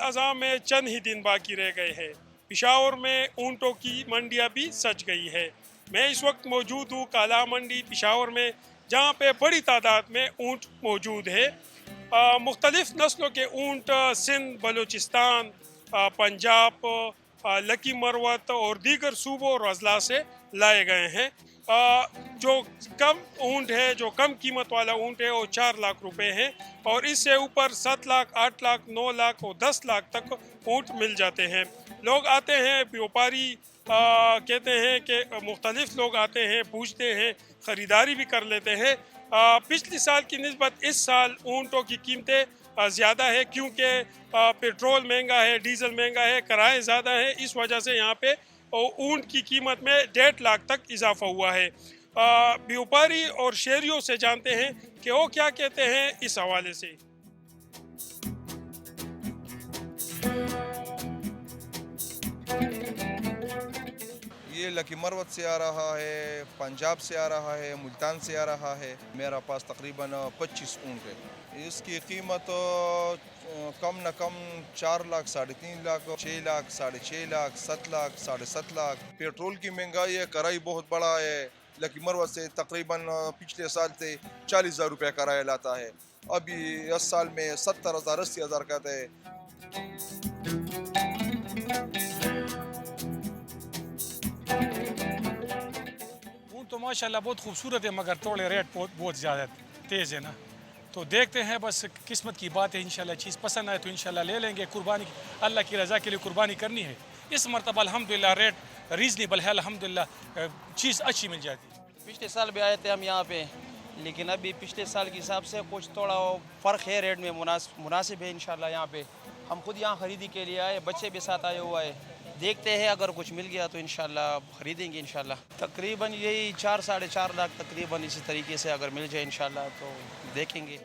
الاضحیٰ میں چند ہی دن باقی رہ گئے ہیں۔ پشاور میں اونٹوں کی منڈیاں بھی سج گئی ہے۔ میں اس وقت موجود ہوں کالا منڈی پشاور میں، جہاں پہ بڑی تعداد میں اونٹ موجود ہے۔ مختلف نسلوں کے اونٹ سندھ، بلوچستان، پنجاب، لکی مروت اور دیگر صوبوں اور اضلاع سے لائے گئے ہیں۔ جو کم اونٹ ہے، جو کم قیمت والا اونٹ ہے، وہ 4 لاکھ روپے ہے، اور اس سے اوپر 7 لاکھ، 8 لاکھ، 9 لاکھ اور 10 لاکھ تک اونٹ مل جاتے ہیں۔ لوگ آتے ہیں، بیوپاری کہتے ہیں کہ مختلف لوگ آتے ہیں، پوچھتے ہیں، خریداری بھی کر لیتے ہیں۔ پچھلی سال کی نسبت اس سال اونٹوں کی قیمتیں زیادہ ہے، کیونکہ پیٹرول مہنگا ہے، ڈیزل مہنگا ہے، کرائے زیادہ ہے۔ اس وجہ سے یہاں پہ اونٹ کی قیمت میں 1.5 لاکھ تک اضافہ ہوا ہے۔ بیوپاری اور شہریوں سے جانتے ہیں کہ وہ کیا کہتے ہیں اس حوالے سے۔ یہ لکی مروت سے آ رہا ہے، پنجاب سے آ رہا ہے، ملتان سے آ رہا ہے۔ میرا پاس تقریباً 25 اونٹ ہے۔ اس کی قیمت کم نہ کم 4 لاکھ، 3.5 لاکھ، 6 لاکھ، 6.5 لاکھ، 7 لاکھ، 7.5 لاکھ۔ پیٹرول کی مہنگائی ہے، کرایہ بہت بڑا ہے۔ لکی مروت سے تقریباً پچھلے سال سے 40,000 روپے کرایہ لاتا ہے، ابھی اس سال میں 70,000 80,000 کا ہے۔ تو ماشاءاللہ بہت خوبصورت ہے، مگر تھوڑے ریٹ بہت زیادہ تیز ہے نا، تو دیکھتے ہیں، بس قسمت کی بات ہے۔ انشاءاللہ چیز پسند آئے تو انشاءاللہ لے لیں گے۔ قربانی اللہ کی رضا کے لیے قربانی کرنی ہے۔ اس مرتبہ الحمدللہ ریٹ ریزنیبل ہے، الحمدللہ چیز اچھی مل جاتی ہے۔ پچھلے سال بھی آئے تھے ہم یہاں پہ، لیکن ابھی پچھلے سال کے حساب سے کچھ تھوڑا فرق ہے، ریٹ میں مناسب ہے انشاءاللہ۔ یہاں پہ ہم خود یہاں خریدی کے لیے آئے، بچے بھی ساتھ آئے ہوا ہے، دیکھتے ہیں اگر کچھ مل گیا تو انشاءاللہ خریدیں گے انشاءاللہ۔ تقریباً یہی 4 ساڑھے 4 لاکھ تقریباً اسی طریقے سے اگر مل جائے انشاءاللہ تو دیکھیں گے۔